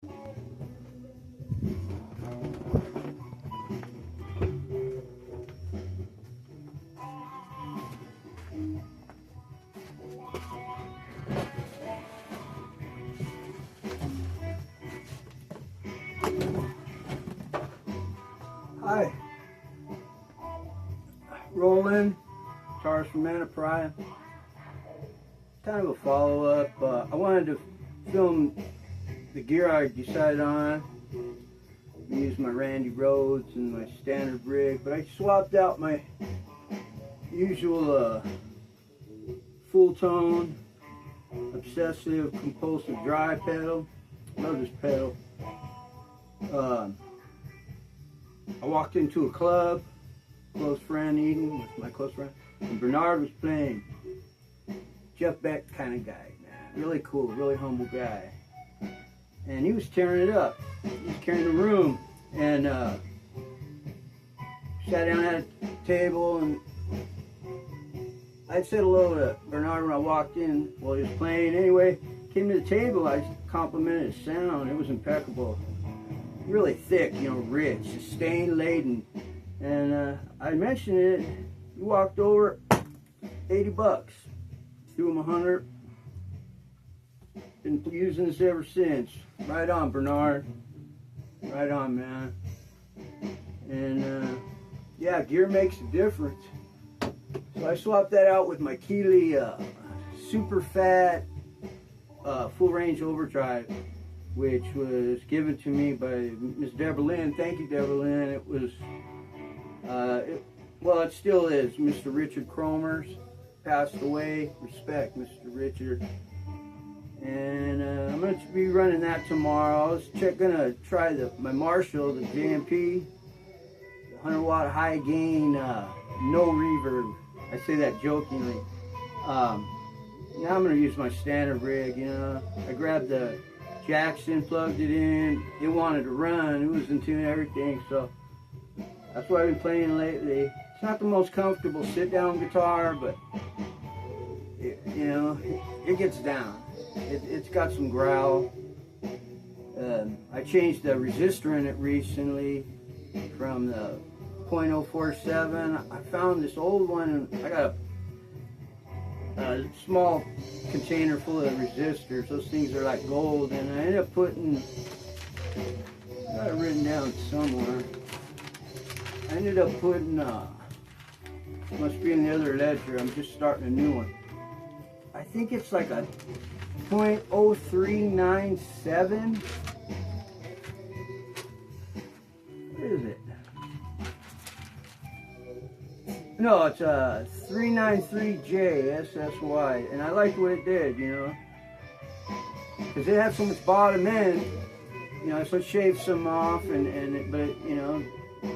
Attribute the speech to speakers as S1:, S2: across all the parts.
S1: Hi, Rawland, guitarist from Undertones. Kind of a follow-up. I wanted to film the gear I decided on. Use my Randy Rhodes and my standard rig, but I swapped out my usual full tone, obsessive, compulsive dry pedal. Love this pedal. I walked into a club, close friend Eden with my close friend, and Bernard was playing. Jeff Beck kind of guy, man. Really cool, really humble guy. And he was tearing it up. He was carrying the room, and sat down at a table, and I said hello to Bernard when I walked in while he was playing. Anyway, came to the table, I complimented his sound. It was impeccable. Really thick, you know, rich, sustained, laden. And I mentioned it. He walked over, 80 bucks. Threw him 100. Been using this ever since. Right on, Bernard. Right on, man. And yeah, gear makes a difference. So I swapped that out with my Keeley super fat full range overdrive, which was given to me by Miss Deborah Lynn. Thank you, Deborah Lynn. It was, well, it still is. Mr. Richard Cromers passed away. Respect, Mr. Richard. And I'm going to be running that tomorrow. I was going to try my Marshall, the JMP, the 100 watt high gain, no reverb. I say that jokingly. Now I'm going to use my standard rig. You know, I grabbed the Jackson, plugged it in. It wanted to run. It was in tune and everything. So that's what I've been playing lately. It's not the most comfortable sit-down guitar, but you know, it gets down. It's got some growl. I changed the resistor in it recently from the .047. I found this old one, and I got a small container full of resistors. Those things are like gold, and I ended up putting, I got it written down somewhere. I ended up putting, must be in the other ledger. I'm just starting a new one. I think it's like a .0397. What is it? No, it's a 393J SSY, and I liked what it did, you know, because it had so much bottom end, you know, so it shaved some off, but you know,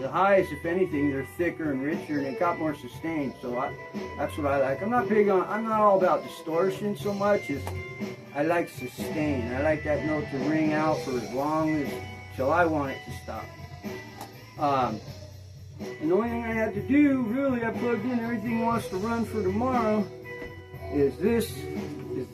S1: the highs, if anything, they're thicker and richer, and it got more sustained. So that's what I like. I'm not all about distortion so much as I like sustain. I like that note to ring out for as long as, till I want it to stop. And the only thing I had to do, really, I plugged in everything wants to run for tomorrow, is this is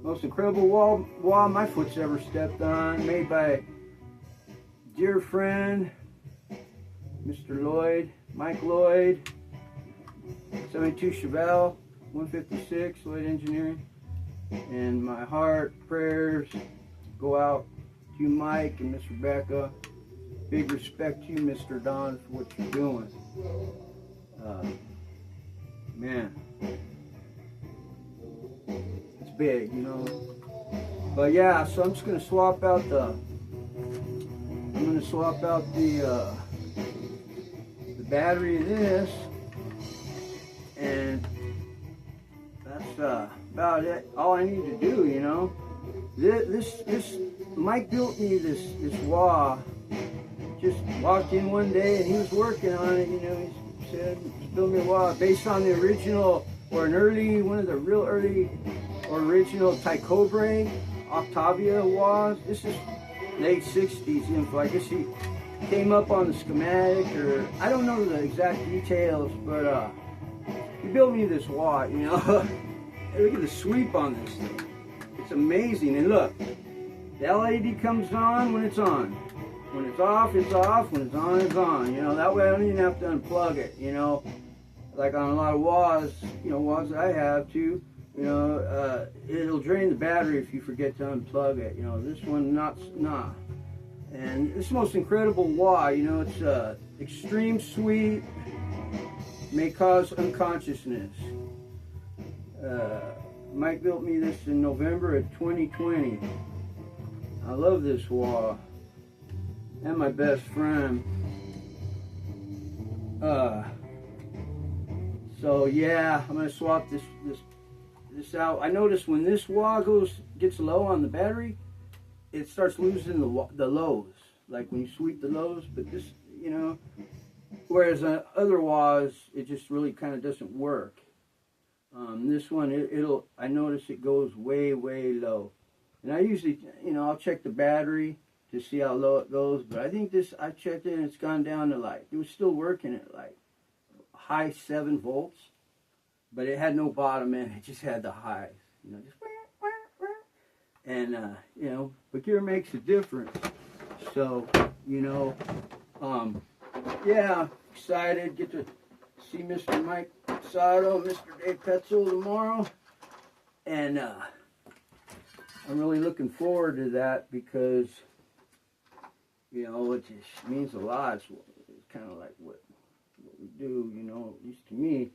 S1: most incredible wah my foot's ever stepped on, made by dear friend Mr. Lloyd, Mike Lloyd, 72 Chevelle, 156, Lloyd Engineering. And my heart, prayers go out to you, Mike, and Miss Rebecca. Big respect to you, Mr. Don, for what you're doing. Man, it's big, you know. But yeah, so I'm just gonna swap out the battery in this, and that's about it. All I need to do, you know. This Mike built me this wah. Just walked in one day and he was working on it, you know. He said, build me a wah based on the original, or one of the real early original Tycobre Octavia wahs. This is late 60s info. I guess he came up on the schematic, or I don't know the exact details, but he built me this wah, you know. Look at the sweep on this thing. It's amazing. And look, The LED comes on when it's on. When it's off, it's off. When it's on, it's on. You know, that way I don't even have to unplug it, you know. Like on a lot of wahs, you know, wahs I have too, you know, it'll drain the battery if you forget to unplug it. You know, this one, nah. And it's the most incredible wah, you know, it's extreme sweet, may cause unconsciousness. Mike built me this in November of 2020. I love this wah. And my best friend. So yeah, I'm gonna swap this out. I noticed when this wah gets low on the battery, it starts losing the lows, like when you sweep the lows. But this, you know, whereas other wahs, it just really kind of doesn't work. This one, I notice it goes way low, and I usually, you know, I'll check the battery to see how low it goes. But I think this, I checked it and it's gone down to like, it was still working at like high 7 volts, but it had no bottom end. It just had the highs, you know, just and you know, but gear makes a difference. So, you know, yeah, excited, get to see Mr. Mike Sato, Mr. Dave Petzel tomorrow, and I'm really looking forward to that because, you know, it just means a lot. It's kind of like what we do, you know, at least to me.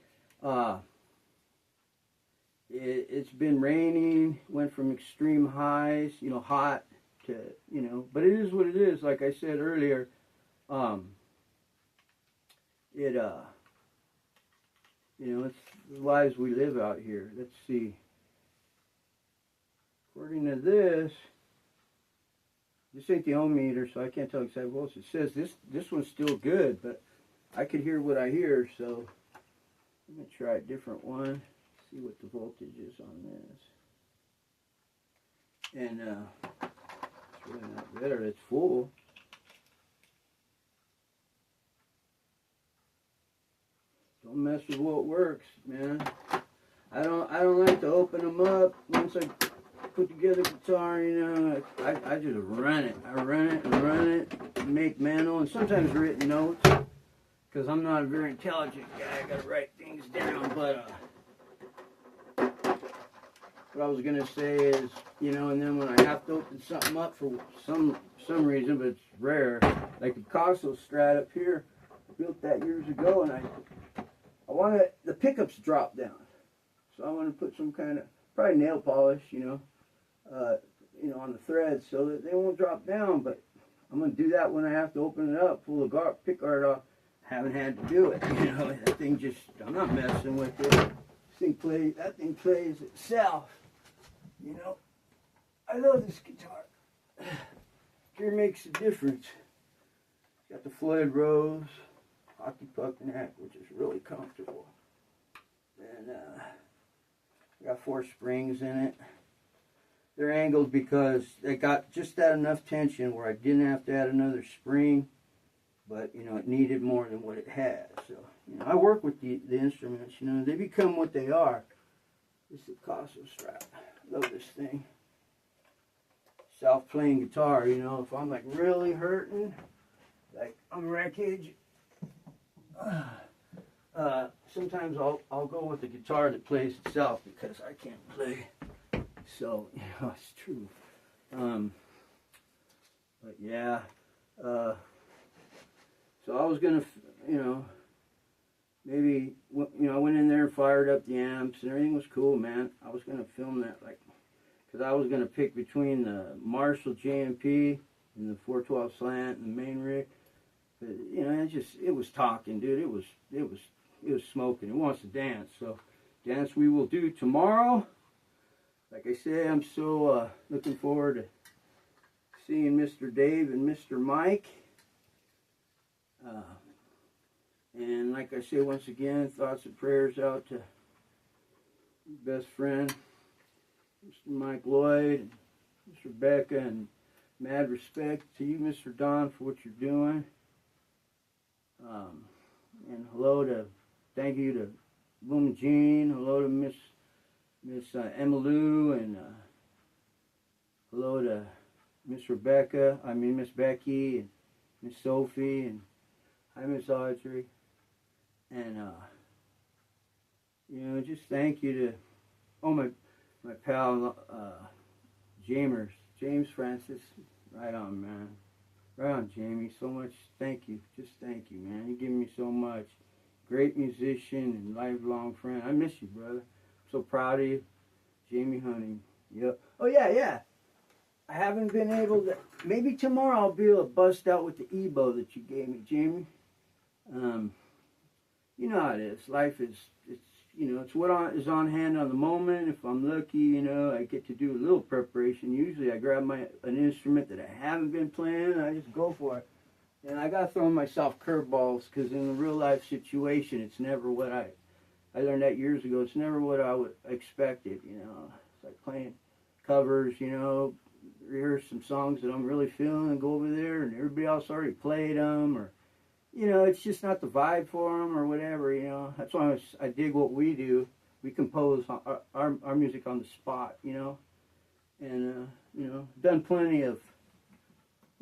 S1: It's been raining, went from extreme highs, you know, hot to, you know, but it is what it is. Like I said earlier, you know, it's the lives we live out here. Let's see. According to this ain't the ohm meter, so I can't tell exactly what it says. This one's still good, but I could hear what I hear, so I'm going to try a different one, see what the voltage is on this. And it's really not better, it's full. Don't mess with what works, man. I don't like to open them up once I put together guitar, you know. I just run it. I run it and run it, make manual and sometimes written notes, because I'm not a very intelligent guy. I gotta write things down. But what I was gonna say is, you know, and then when I have to open something up for some reason, but it's rare, like the Picasso Strat up here, I built that years ago, and I wanted the pickups drop down, so I want to put some kind of probably nail polish, you know, on the threads so that they won't drop down. But I'm gonna do that when I have to open it up, pull the pick guard off. Haven't had to do it, you know. That thing just, I'm not messing with it. That thing plays itself, you know. I love this guitar. Gear makes a difference. Got the Floyd Rose hockey puck neck, which is really comfortable. And I got 4 springs in it. They're angled because they got just that enough tension where I didn't have to add another spring, but, you know, it needed more than what it had. So, you know, I work with the instruments, you know, they become what they are. This is the Picasso Strat. Love this thing. Self-playing guitar, you know, if I'm like really hurting, like I'm wreckage, sometimes I'll go with the guitar that plays itself because I can't play. So, you know, it's true. But yeah, so I was gonna, you know, maybe, you know, I went in there and fired up the amps and everything was cool, man. I was gonna film that, like, because I was gonna pick between the Marshall JMP and the 412 slant and the main rig. But, you know, it was talking, dude. It was smoking. It wants to dance. So, dance we will do tomorrow. Like I say, I'm so looking forward to seeing Mr. Dave and Mr. Mike. And like I say, once again, thoughts and prayers out to best friend, Mr. Mike Lloyd, Mr. Rebecca, and mad respect to you, Mr. Don, for what you're doing. And thank you to Woman Jean, hello to Miss Emma Lou, and hello to Miss Becky, and Miss Sophie, and hi, Miss Audrey. And, you know, just thank you to, oh, my pal, James Francis. Right on, man. Right on, Jamie. So much, thank you. Just thank you, man. You give me so much. Great musician and lifelong friend. I miss you, brother. I'm so proud of you. Jamie Hunting. Yep. Oh, yeah. I haven't been able to, maybe tomorrow I'll be able to bust out with the EBO that you gave me, Jamie. You know how it is. Life is, it's what is on hand on the moment. If I'm lucky, I get to do a little preparation. Usually I grab an instrument that I haven't been playing, and I just go for it. And I got to throw myself curveballs, because in a real life situation, it's never what I learned that years ago. It's never what I would expected, It's like playing covers, rehearse some songs that I'm really feeling and go over there, and everybody else already played them, or, it's just not the vibe for them or whatever, That's why I dig what we do. We compose our music on the spot, and, done plenty of,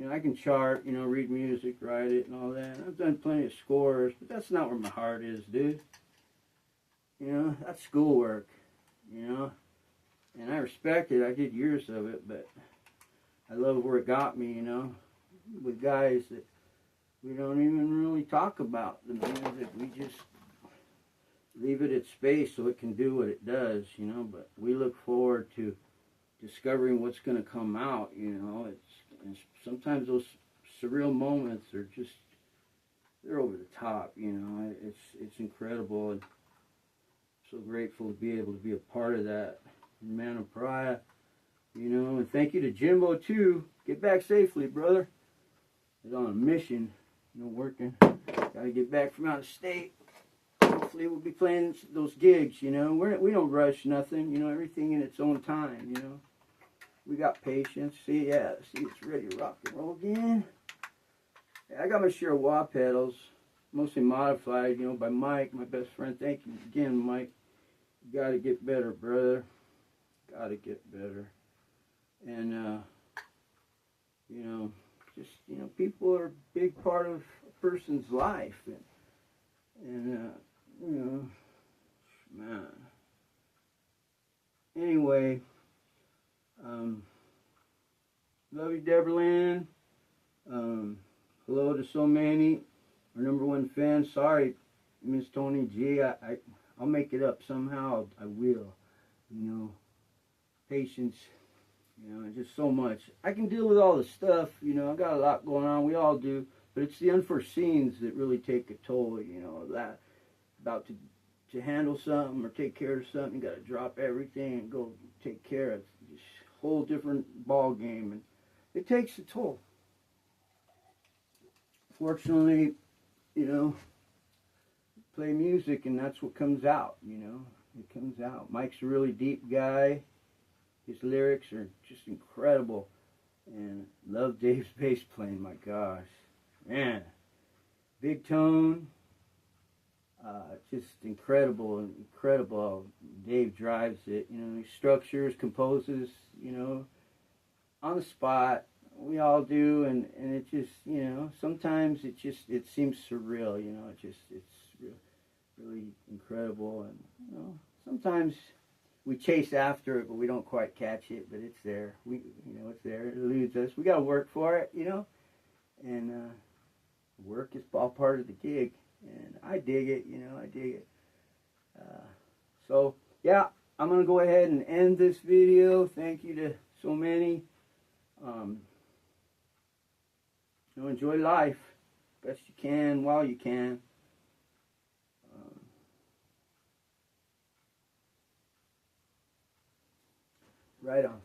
S1: I can chart, read music, write it, and all that. I've done plenty of scores, but that's not where my heart is, dude. That's schoolwork, and I respect it. I did years of it, but I love where it got me, with guys that we don't even really talk about the music. We just leave it at space so it can do what it does, but we look forward to discovering what's going to come out, and sometimes those surreal moments are just, they're over the top, it's incredible, and I'm so grateful to be able to be a part of that. Man of Pariah, and thank you to Jimbo too. Get back safely, brother. He's on a mission, working. Gotta get back from out of state. Hopefully we'll be playing those gigs, we don't rush nothing, everything in its own time, We got patience. See, it's ready to rock and roll again. Yeah, I got my share of wah pedals, mostly modified, by Mike, my best friend. Thank you again, Mike. You gotta get better, brother. Gotta get better. And, people are a big part of a person's life. And man. Anyway, love you, Deborah Lynn. Hello to so many. Our #1 fan. Sorry, Miss Tony G. I'll make it up somehow. I will. Patience. Just so much. I can deal with all the stuff. I got a lot going on. We all do. But it's the unforeseens that really take a toll. That about to handle something or take care of something, you got to drop everything and go take care of this whole different ball game, and it takes a toll. Fortunately, play music and that's what comes out. It comes out. Mike's a really deep guy. His lyrics are just incredible, and love Dave's bass playing. My gosh, man, big tone. Just incredible. Dave drives it, he structures, composes, on the spot. We all do, and it just, sometimes it seems surreal, it's really incredible, and, sometimes we chase after it, but we don't quite catch it, but it's there. It's there. It eludes us. We got to work for it, and work is all part of the gig. And I dig it, I dig it. So, yeah, I'm going to go ahead and end this video. Thank you to so many. Enjoy life best you can while you can. Right on.